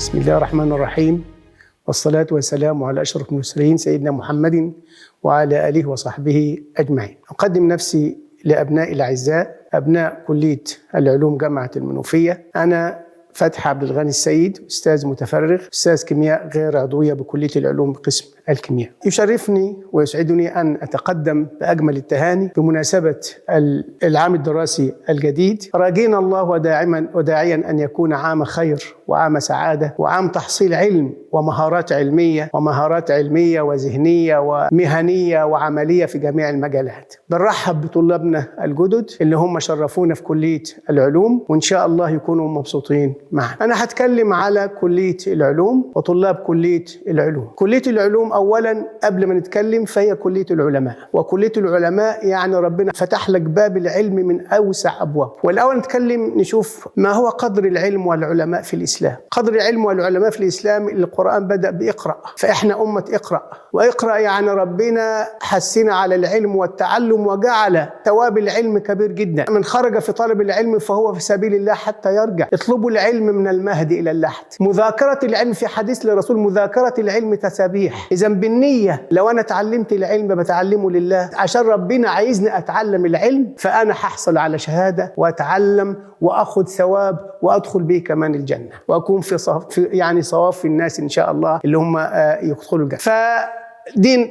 بسم الله الرحمن الرحيم، والصلاة والسلام على أشرف المرسلين سيدنا محمد وعلى آله وصحبه أجمعين. أقدم نفسي لأبنائي الأعزاء أبناء كلية العلوم جامعة المنوفية. أنا فتحي عبد الغني السيد، أستاذ متفرغ، أستاذ كيمياء غير عضوية بكلية العلوم بقسم الكيمياء. يشرفني ويسعدني أن أتقدم بأجمل التهاني بمناسبة العام الدراسي الجديد، راجين الله وداعيا أن يكون عام خير وعام سعادة وعام تحصيل علم ومهارات علمية وذهنية ومهنية وعملية في جميع المجالات. بنرحب بطلابنا الجدد اللي هم شرفونا في كلية العلوم، وإن شاء الله يكونوا مبسوطين معنا. أنا هتكلم على كلية العلوم وطلاب كلية العلوم. كلية العلوم أولا قبل ما نتكلم فهي كلية العلماء، وكلية العلماء يعني ربنا فتح لك باب العلم من أوسع أبواب. والأول نتكلم نشوف ما هو قدر العلم والعلماء في الإسلام. قدر العلم والعلماء في الإسلام القرآن بدأ بإقرأ، فإحنا أمة إقرأ، وإقرأ يعني ربنا حسنا على العلم والتعلم وجعل ثواب العلم كبير جدا. من خرج في طلب العلم فهو في سبيل الله حتى يرجع. اطلبوا العلم من المهد إلى اللحد. مذاكرة العلم في حديث للرسول مذاكرة العلم تسابيح. إذا بالنية لو أنا تعلمت العلم بتعلمه لله عشان ربنا عايزني أتعلم العلم، فأنا هحصل على شهادة وأتعلم وأخذ ثواب وأدخل به كمان الجنة، وأكون في صواف الناس إن شاء الله اللي هم يدخلوا الجنة.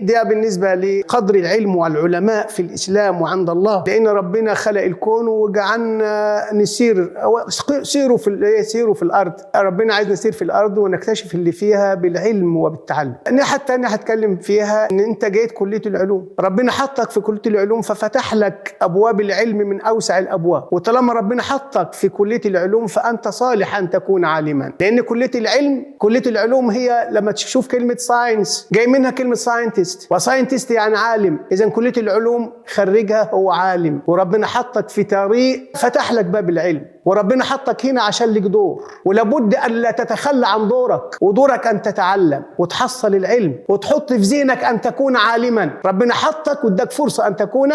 ده بالنسبة لقدر العلم والعلماء في الإسلام وعند الله، لأن ربنا خلق الكون وجعلنا سيروا في الأرض. ربنا عايز نسير في الأرض ونكتشف اللي فيها بالعلم وبالتعلم. الناحية التانية هتكلم فيها إن أنت جيت كلية العلوم، ربنا حطك في كلية العلوم ففتح لك أبواب العلم من أوسع الأبواب. وطالما ربنا حطك في كلية العلوم فأنت صالح أن تكون عالما، لأن كلية العلوم هي لما تشوف كلمة ساينس جاي منها كلمة ساينتست، وساينتست يعني عالم. إذن كلية العلوم خريجها هو عالم، وربنا حطك في طريق فتح لك باب العلم، وربنا حطك هنا عشان لك دور، ولابد أن لا تتخلى عن دورك، ودورك أن تتعلم وتحصل العلم وتحط في ذهنك أن تكون عالما. ربنا حطك واداك فرصة أن تكون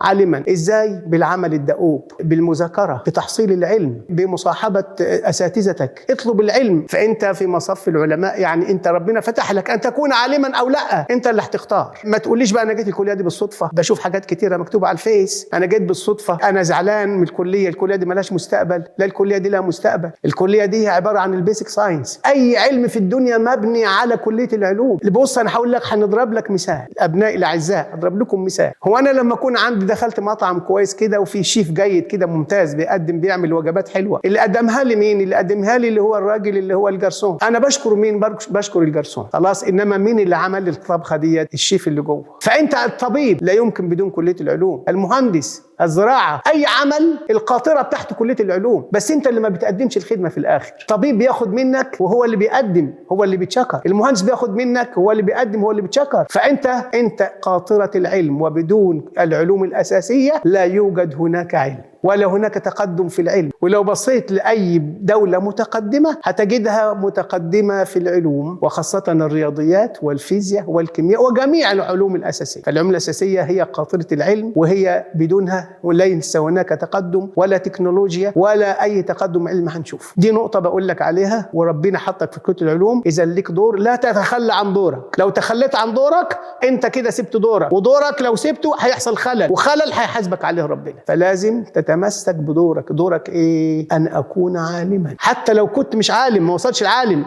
عالما. ازاي؟ بالعمل الدؤوب، بالمذاكره، بتحصيل العلم، بمصاحبه اساتذتك. اطلب العلم، فانت في مصف العلماء، يعني انت ربنا فتح لك ان تكون عالما او لا، انت اللي هتختار. ما تقوليش بقى انا جيت الكليه دي بالصدفه، بشوف حاجات كتيره مكتوبه على الفيس انا جيت بالصدفه، انا زعلان من الكليه دي مالهاش مستقبل. لا، الكليه دي لها مستقبل. الكليه دي هي عباره عن البيسك ساينس. اي علم في الدنيا مبني على كليه العلوم. بص انا هقول لك، هنضرب لك مثال ابنائي الاعزاء، اضرب لكم مثال. هو انا لما اكون عندي دخلت مطعم كويس كده وفي شيف جيد كده ممتاز بيعمل وجبات حلوه، اللي قدمها لي مين؟ اللي قدمها لي اللي هو الراجل اللي هو الجرسون. انا بشكر مين؟ بشكر الجرسون، خلاص. انما مين اللي عمل لي الطبخه ديت؟ الشيف اللي جوه. فانت الطبيب لا يمكن بدون كليه العلوم، المهندس، الزراعه، اي عمل القاطره بتاعت كليه العلوم. بس انت اللي ما بتقدمش الخدمه في الاخر. طبيب بياخد منك وهو اللي بيقدم، هو اللي بيتشكر. المهندس بياخد منك هو اللي بيقدم، هو اللي بيتشكر. فانت قاطره العلم، وبدون العلوم الاساسيه لا يوجد هناك علم ولا هناك تقدم في العلم. ولو بصيت لأي دولة متقدمة هتجدها متقدمة في العلوم، وخاصة الرياضيات والفيزياء والكيمياء وجميع العلوم الأساسية. فالعلوم الأساسية هي قاطرة العلم، وهي بدونها ليس هناك تقدم ولا تكنولوجيا ولا أي تقدم علم هنشوف. دي نقطة بقول لك عليها. وربنا حطك في كلية العلوم، إذا لك دور لا تتخلى عن دورك. لو تخليت عن دورك أنت كده سبت دورك، ودورك لو سبته هيحصل خلل، وخلل هيحاسبك عليه ربنا. فلازم تمسك بدورك. دورك ايه؟ ان اكون عالما. حتى لو كنت مش عالم، ما وصلش العالم،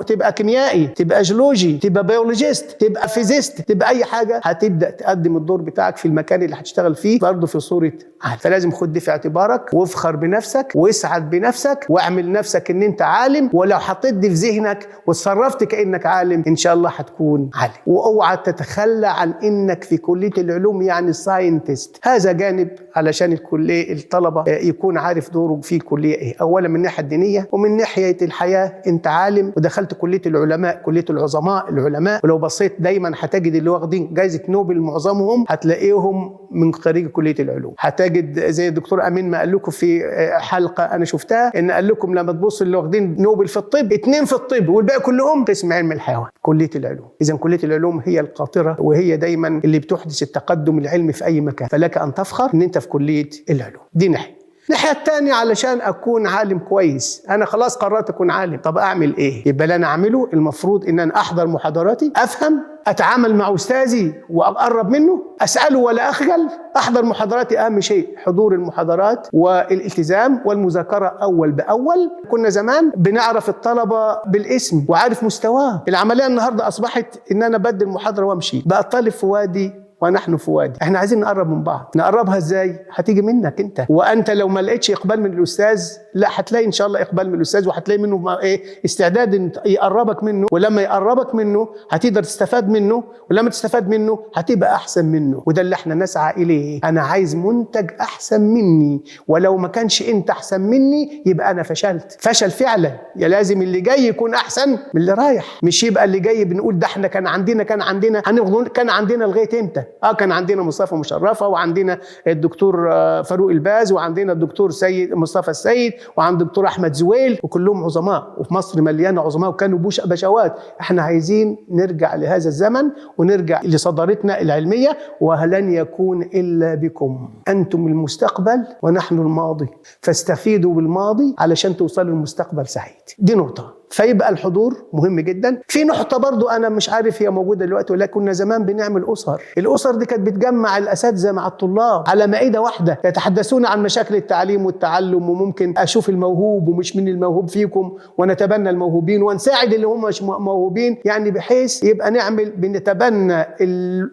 تبقى كيميائي، تبقى جيولوجي، تبقى بيولوجيست، تبقى فيزيست، تبقى اي حاجه، هتبدا تقدم الدور بتاعك في المكان اللي هتشتغل فيه برضه في صوره عالم. فلازم خد دي في اعتبارك، وافخر بنفسك، واسعد بنفسك، واعمل نفسك ان انت عالم. ولو حطيت دي في ذهنك وتصرفت كانك عالم ان شاء الله هتكون عالم. واوعى تتخلى عن انك في كليه العلوم يعني ساينتست. هذا جانب علشان الطلبة يكون عارف دوره في الكلية ايه. اولا من الناحية الدينية، ومن ناحية الحياة انت عالم ودخلت كلية العلماء، كلية العظماء العلماء. ولو بصيت دايما هتجد اللي واخدين جائزة نوبل معظمهم هتلاقيهم من خريج كلية العلوم. هتجد زي الدكتور امين ما قال لكم في حلقة انا شفتها، ان قال لكم لما تبص اللي واخدين نوبل في الطب 2 في الطب والباقي كلهم قسم علم الحيوان، كلية العلوم. اذا كلية العلوم هي القاطرة، وهي دايما اللي بتحدث التقدم العلمي في اي مكان. فلك ان تفخر ان انت في كلية العلوم. دي ناحية. الناحية التانية علشان أكون عالم كويس، أنا خلاص قررت أكون عالم، طب أعمل إيه؟ يبقى اللي أنا أعمله المفروض إن أنا أحضر محاضراتي، أفهم، أتعامل مع أستاذي وأقرب منه، أسأله ولا أخجل، أحضر محاضراتي. أهم شيء حضور المحاضرات والالتزام والمذاكرة أول بأول. كنا زمان بنعرف الطلبة بالاسم وعارف مستواه، العملية النهاردة أصبحت إن أنا بدي المحاضرة وأمشي، بقى الطالب في وادي ونحن في وادي. احنا عايزين نقرب من بعض. نقربها ازاي؟ هتيجي منك انت، وانت لو ما لقيتش اقبال من الاستاذ، لا هتلاقي ان شاء الله اقبال من الاستاذ، وهتلاقي منه استعداد ان يقربك منه، ولما يقربك منه هتقدر تستفاد منه، ولما تستفاد منه هتبقى احسن منه. وده اللي احنا نسعى اليه. انا عايز منتج احسن مني، ولو ما كانش انت احسن مني يبقى انا فشلت فشل فعلا. يا لازم اللي جاي يكون احسن من اللي رايح، مش يبقى اللي جاي بنقول ده احنا كان عندنا لغايه امتى؟ كان عندنا مصطفى مشرفة، وعندنا الدكتور فاروق الباز، وعندنا الدكتور سيد مصطفى السيد، وعند الدكتور أحمد زويل، وكلهم عظماء، وفي مصر مليانة عظماء وكانوا بشوات. احنا عايزين نرجع لهذا الزمن ونرجع لصدارتنا العلمية، ولن يكون إلا بكم. أنتم المستقبل ونحن الماضي، فاستفيدوا بالماضي علشان توصلوا للمستقبل سعيد. دي نقطة. فيبقى الحضور مهم جدا. في نقطة برضو أنا مش عارف هي موجودة دلوقتي ولا، كنا زمان بنعمل أسر. الأسر دي كانت بتجمع الأساتذة مع الطلاب على مائدة واحدة، يتحدثون عن مشاكل التعليم والتعلم، وممكن أشوف الموهوب ومش من الموهوب فيكم، ونتبنى الموهوبين ونساعد اللي هم مش موهوبين، يعني بحيث يبقى بنتبنى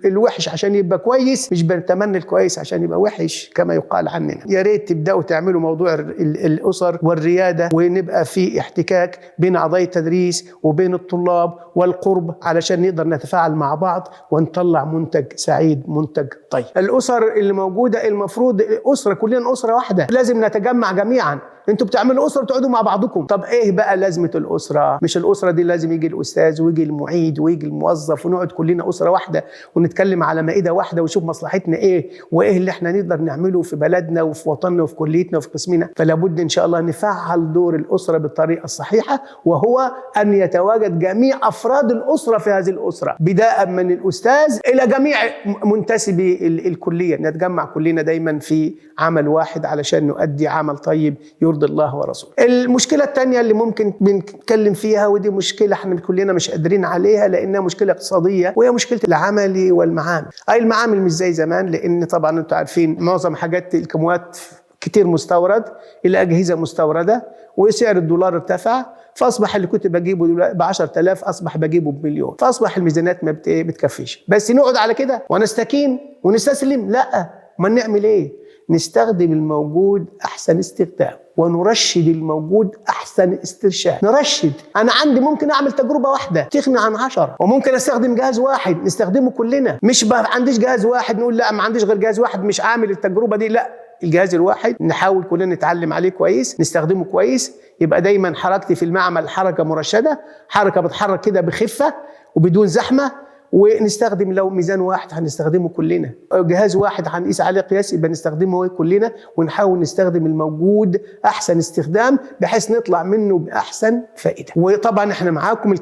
الوحش عشان يبقى كويس، مش بنتمنى الكويس عشان يبقى وحش كما يقال عننا. يا ريت تبدأوا تعملوا موضوع الأسر والريادة، ونبقى في احتكاك بين أعضاء التدريس وبين الطلاب والقرب، علشان نقدر نتفاعل مع بعض ونطلع منتج سعيد، منتج طيب. الأسر اللي موجودة المفروض أسرة، كلنا أسرة واحدة، لازم نتجمع جميعا. انتوا بتعملوا أسرة وتقعدوا مع بعضكم، طب ايه بقى لازمة الأسرة؟ مش الأسرة دي لازم يجي الأستاذ ويجي المعيد ويجي الموظف ونقعد كلنا أسرة واحدة ونتكلم على مائدة واحدة ونشوف مصلحتنا ايه، وايه اللي احنا نقدر نعمله في بلدنا وفي وطننا وفي كليتنا وفي قسمنا. فلا بد ان شاء الله نفعل دور الأسرة بالطريقة الصحيحة، وهو أن يتواجد جميع أفراد الأسرة في هذه الأسرة، بداء من الأستاذ إلى جميع منتسبي الكلية. نتجمع كلنا دايما في عمل واحد علشان نؤدي عمل طيب يرضي الله ورسوله. المشكلة الثانية اللي ممكن بنتكلم فيها، ودي مشكلة احنا كلنا مش قادرين عليها لأنها مشكلة اقتصادية، وهي مشكلة العمل والمعامل. المعامل مش زي زمان، لأن طبعا انتوا عارفين معظم حاجات الكيماويات كتير مستورد، الأجهزة مستوردة، وسعر الدولار ارتفع، فأصبح اللي كنت بجيبه ب 10,000 أصبح بجيبه ب1,000,000، فأصبح الميزانيات ما بتكفيش. بس نقعد على كده ونستكين ونستسلم؟ لا، ما نعمل ايه؟ نستخدم الموجود أحسن استخدام، ونرشد الموجود أحسن استرشاد. نرشد. أنا عندي ممكن أعمل تجربة واحدة تغني عن 10، وممكن أستخدم جهاز واحد نستخدمه كلنا. مش ما عنديش جهاز واحد نقول لا ما عنديش غير جهاز واحد مش عامل التجربة دي، لا، الجهاز الواحد نحاول كلنا نتعلم عليه كويس، نستخدمه كويس، يبقى دايما حركتي في المعمل حركة مرشدة، حركة بتحرك كده بخفة وبدون زحمة. ونستخدم لو ميزان واحد هنستخدمه كلنا، جهاز واحد هنقيس عليه قياس يبقى نستخدمه كلنا، ونحاول نستخدم الموجود أحسن استخدام بحيث نطلع منه بأحسن فائدة. وطبعا احنا معاكم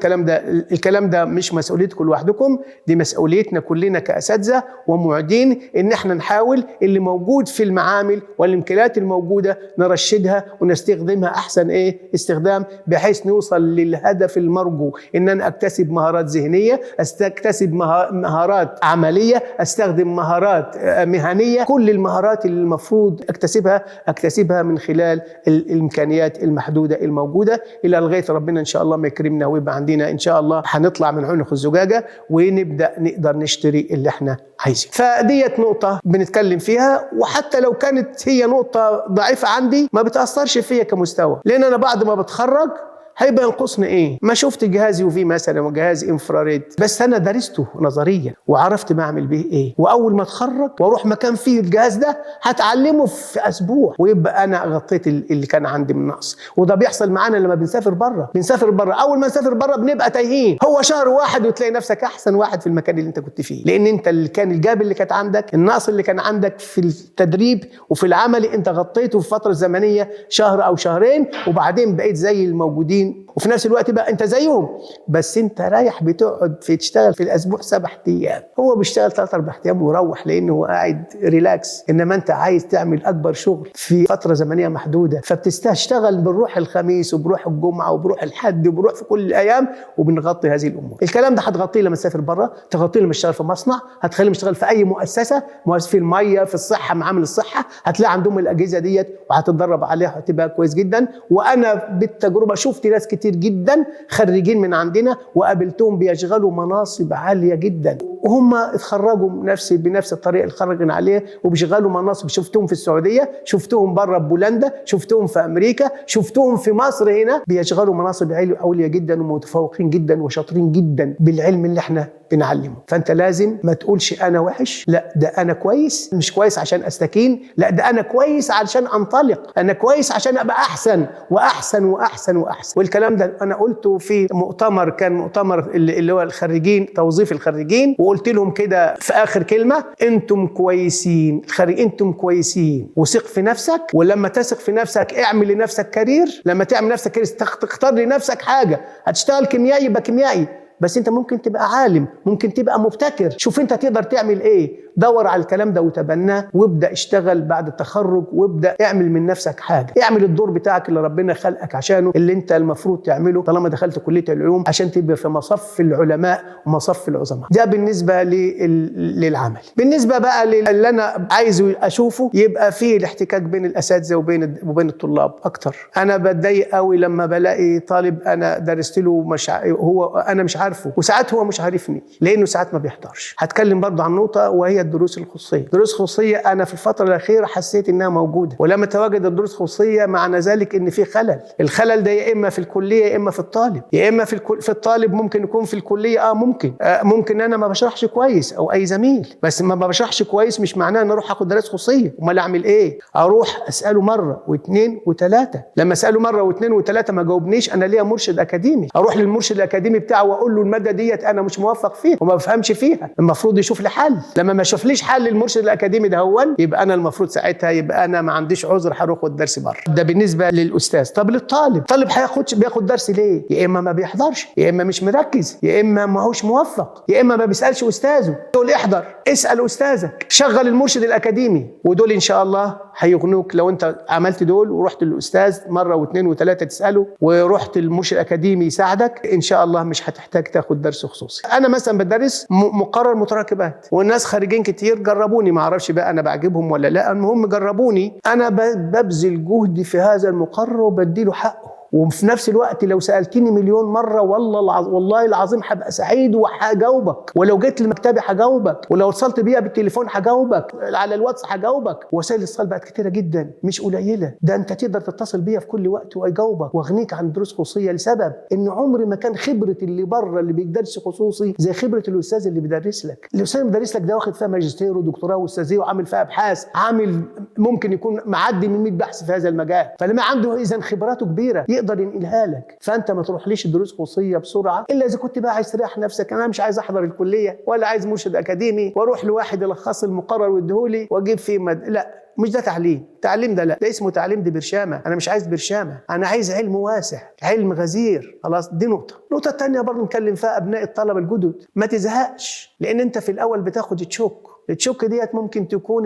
الكلام ده مش مسؤوليتكم لوحدكم، دي مسؤوليتنا كلنا كأساتذة ومعيدين، ان احنا نحاول اللي موجود في المعامل والإمكانيات الموجودة نرشدها ونستخدمها أحسن استخدام، بحيث نوصل للهدف المرجو، ان انا اكتسب مهارات ذهنية، اكتسب مهارات عملية، استخدم مهارات مهنية. كل المهارات اللي المفروض اكتسبها من خلال الامكانيات المحدودة الموجودة، الى لغاية ربنا ان شاء الله ما يكرمنا ويبقى عندنا ان شاء الله هنطلع من عنق الزجاجة ونبدأ نقدر نشتري اللي احنا عايزينه. فديت نقطة بنتكلم فيها، وحتى لو كانت هي نقطة ضعيفة عندي ما بتأثرش فيا كمستوى، لان انا بعد ما بتخرج هيبقى ينقصني ايه؟ ما شفت جهاز UV مثلا وجهاز انفراريد، بس انا درسته نظريا وعرفت ما اعمل به ايه، واول ما اتخرج واروح مكان فيه الجهاز ده هتعلمه في اسبوع، ويبقى انا غطيت اللي كان عندي من نقص. وده بيحصل معانا لما بنسافر بره، اول ما نسافر بره بنبقى تايهين، هو شهر واحد وتلاقي نفسك احسن واحد في المكان اللي انت كنت فيه، لان انت اللي كان الجاب اللي كانت عندك، النقص اللي كان عندك في التدريب وفي العمل انت غطيته في فتره زمنيه شهر او شهرين، وبعدين بقيت زي الموجودين متفوقين، وفي نفس الوقت بقى انت زيهم، بس انت رايح بتقعد تشتغل في الاسبوع 7 ايام، هو بيشتغل 3 4 ايام ويروح لانه هو قاعد ريلاكس، انما انت عايز تعمل اكبر شغل في فتره زمنيه محدوده، فبتشتغل بنروح الخميس وبروح الجمعه وبروح الحد وبروح في كل الايام، وبنغطي هذه الامور. الكلام ده هتغطيه لما تسافر بره، تغطيه لما تشتغل في مصنع، هتخليه يشتغل في اي مؤسسه في الميه، في الصحه، معامل الصحه، هتلاقي عندهم الاجهزه ديت وهتتدرب عليها وهتبقى كويس جدا. وانا بالتجربه شفت ناس كتير جدا خريجين من عندنا وقابلتهم بيشغلوا مناصب عاليه جدا، وهم اتخرجوا بنفس الطريقه اللي خرجنا عليه، وبيشغلوا مناصب. شفتهم في السعوديه، شفتهم بره بولندا، شفتهم في امريكا، شفتهم في مصر هنا بيشغلوا مناصب عليا جدا ومتفوقين جدا وشاطرين جدا بالعلم اللي احنا بنعلمه. فانت لازم ما تقولش انا وحش، لا ده انا كويس، مش كويس عشان استكين، لا ده انا كويس علشان انطلق، انا كويس عشان ابقى احسن واحسن واحسن واحسن. والكلام ده انا قلته في مؤتمر، كان مؤتمر اللي هو الخريجين، توظيف الخريجين، وقلت لهم كده في اخر كلمه: انتم كويسين، انتم كويسين، وثق في نفسك، ولما تثق في نفسك اعمل لنفسك كارير. لما تعمل نفسك كارير تختار لنفسك حاجه، هتشتغل كيميائي يبقى كيميائي، بس انت ممكن تبقى عالم، ممكن تبقى مبتكر، شوف انت تقدر تعمل ايه، دور على الكلام ده وتبناه، وابدا اشتغل بعد التخرج، وابدا اعمل من نفسك حاجه، اعمل الدور بتاعك اللي ربنا خلقك عشانه، اللي انت المفروض تعمله طالما دخلت كليه العلوم، عشان تبقى في مصف العلماء ومصف العظماء. ده بالنسبه للعمل. بالنسبه بقى اللي انا عايز اشوفه، يبقى فيه الاحتكاك بين الاساتذه وبين الطلاب اكتر. انا بتضايق قوي لما بلاقي طالب انا درست له انا مش عارفه، وساعات هو مش عارفني لانه ساعات ما بيحضرش. هتكلم برضه عن نقطه وهي الدروس الخصوصيه. الدروس الخصوصيه انا في الفتره الاخيره حسيت انها موجوده، ولما تواجد الدروس الخصوصيه معنى ذلك ان في خلل. الخلل ده يا اما في الكليه يا اما في الطالب، يا اما في الطالب، ممكن يكون في الكليه ممكن انا ما بشرحش كويس او اي زميل، بس ما بشرحش كويس مش معناه ان اروح اخد دروس خصوصيه. امال اعمل ايه؟ اروح اساله مره واثنين وثلاثه، لما اساله مره واثنين وثلاثه ما جاوبنيش، انا ليا مرشد اكاديمي، اروح للمرشد الاكاديمي بتاعه واقول له الماده ديت انا مش موفق فيها وما بفهمش فيها، المفروض يشوف لي حل. لما ما يشوفليش حل المرشد الاكاديمي ده يبقى انا المفروض ساعتها يبقى انا ما عنديش عذر هروح اخد درس بره. ده بالنسبه للاستاذ. طب للطالب، الطالب بياخد درس ليه؟ يا اما ما بيحضرش، يا اما مش مركز، يا اما ما هوش موفق، يا اما ما بيسالش استاذه. دول احضر، اسال استاذك، شغل المرشد الاكاديمي، ودول ان شاء الله هيغنوك لو انت عملت دول ورحت للاستاذ مره واثنين وثلاثه تساله، ورحت المرشد الاكاديمي يساعدك، ان شاء الله مش هتحتاج تاخد درس خصوصي. انا مثلا بدرس مقرر متراكبات، والناس خارجين كتير جربوني، ما اعرفش بقى انا بعجبهم ولا لا، المهم جربوني. انا ببذل جهدي في هذا المقرر وبديله حقه، وفي نفس الوقت لو سألتني مليون مرة والله العظيم هبقى سعيد وهجاوبك، ولو جيت لمكتبي هجاوبك، ولو اتصلت بيا بالتليفون هجاوبك، على الواتس هجاوبك. وسائل الاتصال بقت كتيرة جدا مش قليلة، ده انت تقدر تتصل بيا في كل وقت واجاوبك واغنيك عن دروس خصوصية، لسبب ان عمر ما كان خبرة اللي بره اللي بيدرس خصوصي زي خبرة الاستاذ اللي بيدرس لك. الاستاذ اللي بيدرس لك ده واخد فيها ماجستير ودكتوراه واستاذية وعامل فيها ابحاث، عامل ممكن يكون معدي من 100 بحث في هذا المجال، فلما عنده اذا خبراته كبيرة يقدر ينقلها لك. فانت ما تروحليش دروس خصوصيه بسرعه الا اذا كنت بقى عايز تريح نفسك. انا مش عايز احضر الكليه ولا عايز مرشد اكاديمي واروح لواحد يلخص المقرر ويديهولي واجيب فيه لا، مش ده تعليم. تعليم ده لا، ده اسمه تعليم، دي برشامه. انا مش عايز برشامه، انا عايز علم واسع، علم غزير. خلاص، دي نقطه. النقطه الثانيه برضه نتكلم فيها ابناء الطلبه الجدد، ما تزهقش، لان انت في الاول بتاخد تشوك. التشوك ديت ممكن تكون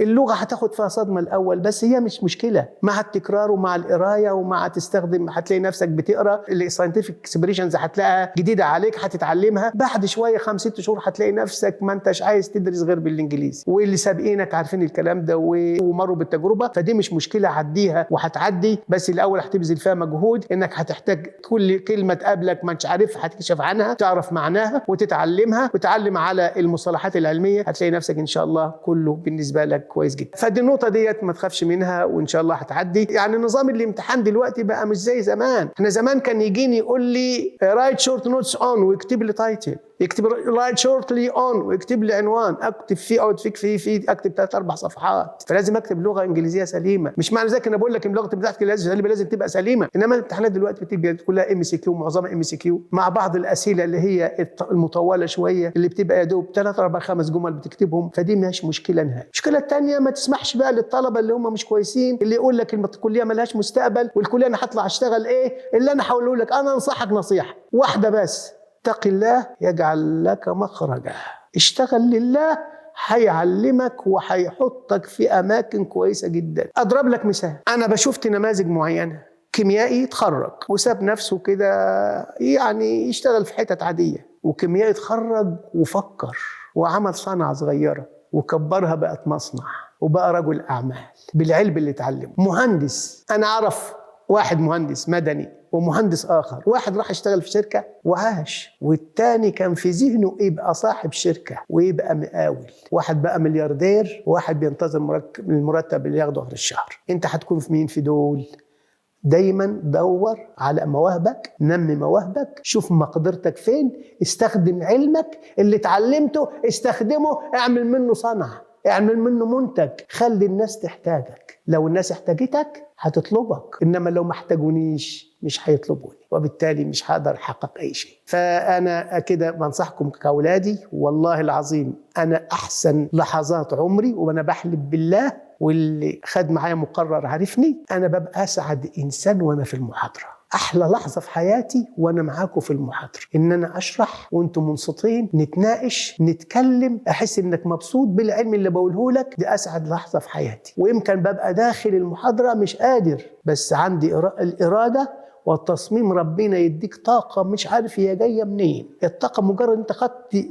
اللغه هتاخد فيها صدمه الاول، بس هي مش مشكله، مع التكرار ومع القرايه ومع تستخدم هتلاقي نفسك بتقرا الساينتفك اكسبريشنز، هتلاقيها جديده عليك هتتعلمها، بعد شويه 5-6 شهور هتلاقي نفسك ما انتش عايز تدرس غير بالانجليزي، واللي سابقينك عارفين الكلام ده ومروا بالتجربه، فدي مش مشكله، عديها وهتعدي. بس الاول هتبذل فيها مجهود، انك هتحتاج كل كلمه تقابلك ما انتش عارفها هتكشف عنها، تعرف معناها وتتعلمها، وتتعلم على المصطلحات العلميه، هتلاقي نفسك ان شاء الله كله بالنسبه لك كويس جدا. فدي النقطه ديت ما تخافش منها وان شاء الله هتعدي. يعني نظام الامتحان دلوقتي بقى مش زي زمان. احنا زمان كان يجيني يقول لي رايت شورت نوتس اون ويكتب لي تايتل، يكتب رايت شورتلي اون ويكتب لي عنوان اكتب فيه او فيه اكتب 3-4 صفحات. فلازم اكتب لغه انجليزيه سليمه. مش معنى ذلك انا بقول لك ان لغتك بتاعتك لازم تبقى سليمه، انما الامتحانات دلوقتي بتبقى كلها MCQ، معظمها MCQ مع بعض الاسئله اللي هي المطوله شويه اللي بتبقى يا دوب 3-4-5 جمل بتكتبهم. فدي مش مشكله نهائي. المشكله الثانيه ما تسمحش بقى للطلبه اللي هم مش كويسين اللي يقول لك الكليه ما لهاش مستقبل والكليه انا هطلع اشتغل ايه. اللي انا هقوله لك انا انصحك نصيحه واحده بس: اتق الله يجعل لك مخرجا. اشتغل لله، هيعلمك وهيحطك في اماكن كويسه جدا. اضرب لك مثال، انا بشوفت نماذج معينه كيميائي اتخرج وساب نفسه كده يعني يشتغل في حتت عاديه، وكيميائي اتخرج وفكر وعمل صنعه صغيره وكبرها بقت مصنع وبقى رجل اعمال بالعلم اللي اتعلمه. مهندس، انا اعرف واحد مهندس مدني ومهندس آخر، واحد راح يشتغل في شركة وعاش، والتاني كان في ذهنه يبقى صاحب شركة ويبقى مقاول. واحد بقى ملياردير وواحد بينتظر المرتب اللي ياخده آخر الشهر. انت هتكون في مين في دول؟ دايما دور على مواهبك، نمي مواهبك، شوف مقدرتك فين، استخدم علمك اللي اتعلمته، استخدمه، اعمل منه صنعة، اعمل منه منتج، خلي الناس تحتاجك. لو الناس احتاجتك هتطلبك، انما لو ما احتاجونيش مش هيطلبوني، وبالتالي مش هقدر احقق اي شيء. فانا كده بنصحكم كاولادي، والله العظيم انا احسن لحظات عمري وانا بحلف بالله، واللي خد معايا مقرر عارفني، انا ببقى اسعد انسان وانا في المحاضره. احلى لحظه في حياتي وانا معاكم في المحاضره، ان انا اشرح وانتم منصتين، نتناقش، نتكلم، احس انك مبسوط بالعلم اللي بقوله لك. دي اسعد لحظه في حياتي. ويمكن ببقى داخل المحاضره مش قادر، بس عندي الاراده والتصميم. ربنا يديك طاقه مش عارف هي جايه منين. الطاقه مجرد انت خدت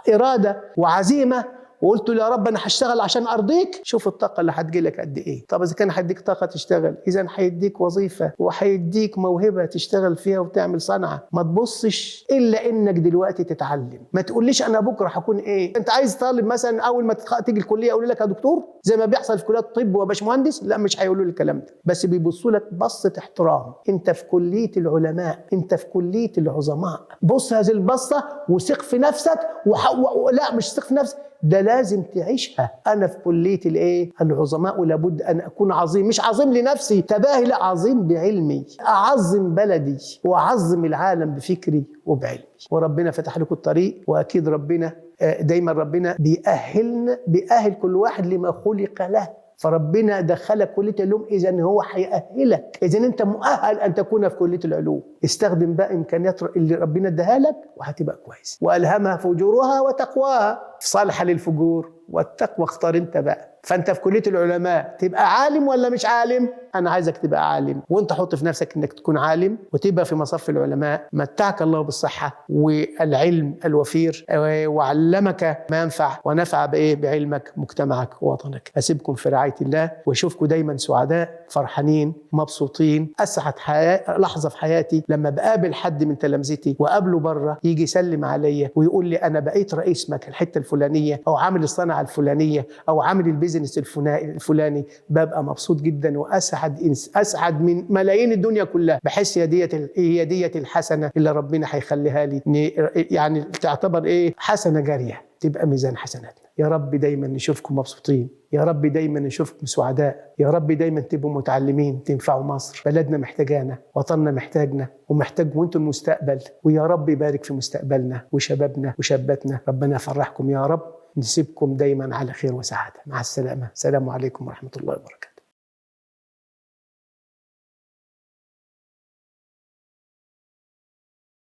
اراده وعزيمه وقلت له يا رب انا هشتغل عشان ارضيك، شوف الطاقه اللي هتجيلك قد ايه. طب اذا كان هيديك طاقه تشتغل، اذا هيديك وظيفه وهيديك موهبه تشتغل فيها وتعمل صنعه. ما تبصش الا انك دلوقتي تتعلم. ما تقوليش انا بكره هكون ايه. انت عايز طالب مثلا اول ما تيجي الكليه يقول لك يا دكتور زي ما بيحصل في كليات الطب وباشمهندس؟ لا، مش هيقولوا لي الكلام ده، بس بيبصوا لك بصه احترام. انت في كليه العلماء، انت في كليه العظماء. بص هذه البصه وثق في نفسك لا مش ثق في نفسك، ده لازم تعيشها. انا في كليه الايه؟ العظماء، ولابد ان اكون عظيم. مش عظيم لنفسي تباهي، لا، عظيم بعلمي، اعظم بلدي واعظم العالم بفكري وبعلمي. وربنا فتح لكم الطريق، واكيد ربنا دايما ربنا بيأهل كل واحد لما خلق له. فربنا دخلك كليه العلوم، اذا هو هيأهلك، اذا انت مؤهل ان تكون في كليه العلوم. استخدم بقى امكانيات اللي ربنا اداها لك وهتبقى كويس. والهمها فجورها وتقواها، صالحه للفجور والتقوى اختار انت بقى. فانت في كليه العلماء تبقى عالم ولا مش عالم؟ انا عايزك تبقى عالم، وانت حط في نفسك انك تكون عالم وتبقى في مصف العلماء. متعك الله بالصحه والعلم الوفير، وعلمك ما ينفع ونفع بايه؟ بعلمك مجتمعك ووطنك. اسيبكم في رعايه الله، واشوفكم دايما سعداء، فرحانين، مبسوطين. اسعد لحظه في حياتي لما بقابل حد من تلامذتي وقابله بره يجي يسلم عليا ويقول لي انا بقيت رئيس الحته الفلانيه، او عامل الصنعه الفلانيه، او عامل البيزنس الفلاني. ببقى مبسوط جدا اسعد من ملايين الدنيا كلها. بحس هي ديت الحسنه اللي ربنا هيخليها لي، يعني تعتبر ايه؟ حسنه جاريه، تبقى ميزان حسناتنا. يا رب دايما نشوفكم مبسوطين، يا رب دايما نشوفكم سعداء، يا رب دايما تبقوا متعلمين تنفعوا مصر. بلدنا محتاجانا، وطننا محتاجنا، ومحتاج وانتم المستقبل. ويا رب يبارك في مستقبلنا وشبابنا وشاباتنا. ربنا يفرحكم يا رب. نسيبكم دايما على خير وسعادة. مع السلامة. السلام عليكم ورحمة الله وبركاته.